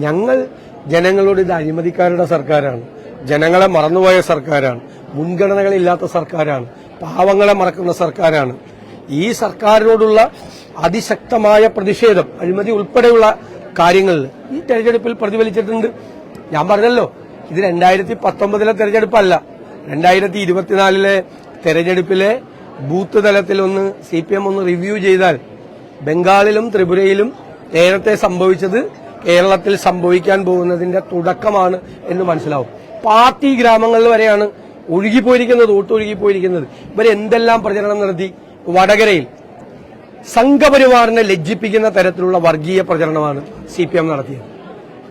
ഞങ്ങൾ ജനങ്ങളോട് ഇത് അഴിമതിക്കാരുടെ സർക്കാരാണ്, ജനങ്ങളെ മറന്നുപോയ സർക്കാരാണ്, മുൻഗണനകളില്ലാത്ത സർക്കാരാണ്, പാവങ്ങളെ മറക്കുന്ന സർക്കാരാണ്. ഈ സർക്കാരിനോടുള്ള അതിശക്തമായ പ്രതിഷേധം അഴിമതി ഉൾപ്പെടെയുള്ള കാര്യങ്ങളിൽ ഈ തെരഞ്ഞെടുപ്പിൽ പ്രതിഫലിച്ചിട്ടുണ്ട്. ഞാൻ പറഞ്ഞല്ലോ, ഇത് 2019 തെരഞ്ഞെടുപ്പല്ല, 2024 തെരഞ്ഞെടുപ്പിലെ ബൂത്ത് തലത്തിൽ ഒന്ന് CPM ഒന്ന് റിവ്യൂ ചെയ്താൽ ബംഗാളിലും ത്രിപുരയിലും നേരത്തെ സംഭവിച്ചത് കേരളത്തിൽ സംഭവിക്കാൻ പോകുന്നതിന്റെ തുടക്കമാണ് എന്ന് മനസ്സിലാവും. പാർട്ടി ഗ്രാമങ്ങളിൽ വരെയാണ് ഒഴുകിപ്പോയിരിക്കുന്നത്, ഒഴുകിപ്പോയിരിക്കുന്നത്. ഇവരെന്തെല്ലാം പ്രചരണം നടത്തി. വടകരയിൽ സംഘപരിവാറിനെ ലജ്ജിപ്പിക്കുന്ന തരത്തിലുള്ള വർഗീയ പ്രചരണമാണ് CPM നടത്തിയത്.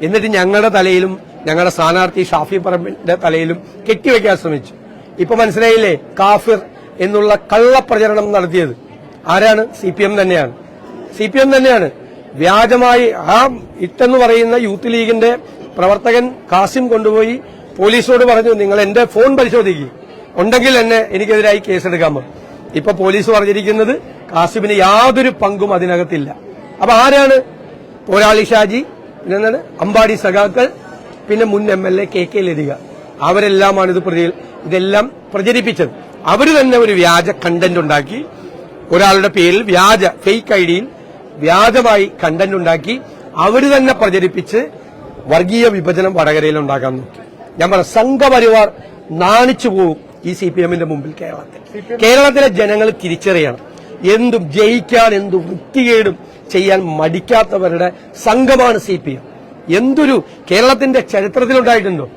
എന്നിട്ട് ഞങ്ങളുടെ തലയിലും ഞങ്ങളുടെ സ്ഥാനാർത്ഥി ഷാഫി പറമ്പിന്റെ തലയിലും കെട്ടിവെക്കാൻ ശ്രമിച്ചു. ഇപ്പൊ മനസ്സിലായില്ലേ, കാഫിർ എന്നുള്ള കള്ളപ്രചരണം നടത്തിയത് ആരാണ്? CPM തന്നെയാണ്. CPM തന്നെയാണ് വ്യാജമായി ആ ഇട്ടെന്ന് പറയുന്ന യൂത്ത് ലീഗിന്റെ പ്രവർത്തകൻ കാസിം കൊണ്ടുപോയി പോലീസോട് പറഞ്ഞു, നിങ്ങൾ എന്റെ ഫോൺ പരിശോധിക്കുക, ഉണ്ടെങ്കിൽ എനിക്കെതിരായി കേസെടുക്കാമോ. ഇപ്പൊ പോലീസ് പറഞ്ഞിരിക്കുന്നത് കാസിമിന് യാതൊരു പങ്കും അതിനകത്തില്ല. അപ്പൊ ആരാണ്? പോരാളി ഷാജി, പിന്നെന്താണ് അമ്പാടി സഖാക്കൾ, പിന്നെ മുൻ MLA KK ലതിക, അവരെല്ലാമാണ് ഇതെല്ലാം പ്രചരിപ്പിച്ചത്. അവര് തന്നെ ഒരു വ്യാജ കണ്ടന്റ് ഉണ്ടാക്കി, ഒരാളുടെ പേരിൽ വ്യാജ ഫേക്ക് ഐഡിയിൽ വ്യാജമായി കണ്ടന്റ് ഉണ്ടാക്കി അവര് തന്നെ പ്രചരിപ്പിച്ച് വർഗീയ വിഭജനം വടകരയിൽ ഉണ്ടാക്കാൻ നോക്കി. ഞാൻ പറഞ്ഞ സംഘപരിവാർ നാണിച്ചു പോകും ഈ CPMന്റെ മുമ്പിൽ. കേരളത്തിലെ ജനങ്ങൾ തിരിച്ചറിയണം, എന്തും ജയിക്കാൻ എന്തും വൃത്തികേടും ചെയ്യാൻ മടിക്കാത്തവരുടെ സംഘമാണ് CPM. എന്തൊരു കേരളത്തിന്റെ ചരിത്രത്തിലുണ്ടായിട്ടുണ്ടോ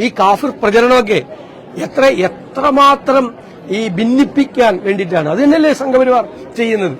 ഈ കാഫിർ പ്രചരണമൊക്കെ? എത്രമാത്രം ഈ ഭിന്നിപ്പിക്കാൻ വേണ്ടിയിട്ടാണ്. അത് തന്നെയല്ലേ സംഘപരിവാർ ചെയ്യുന്നത്.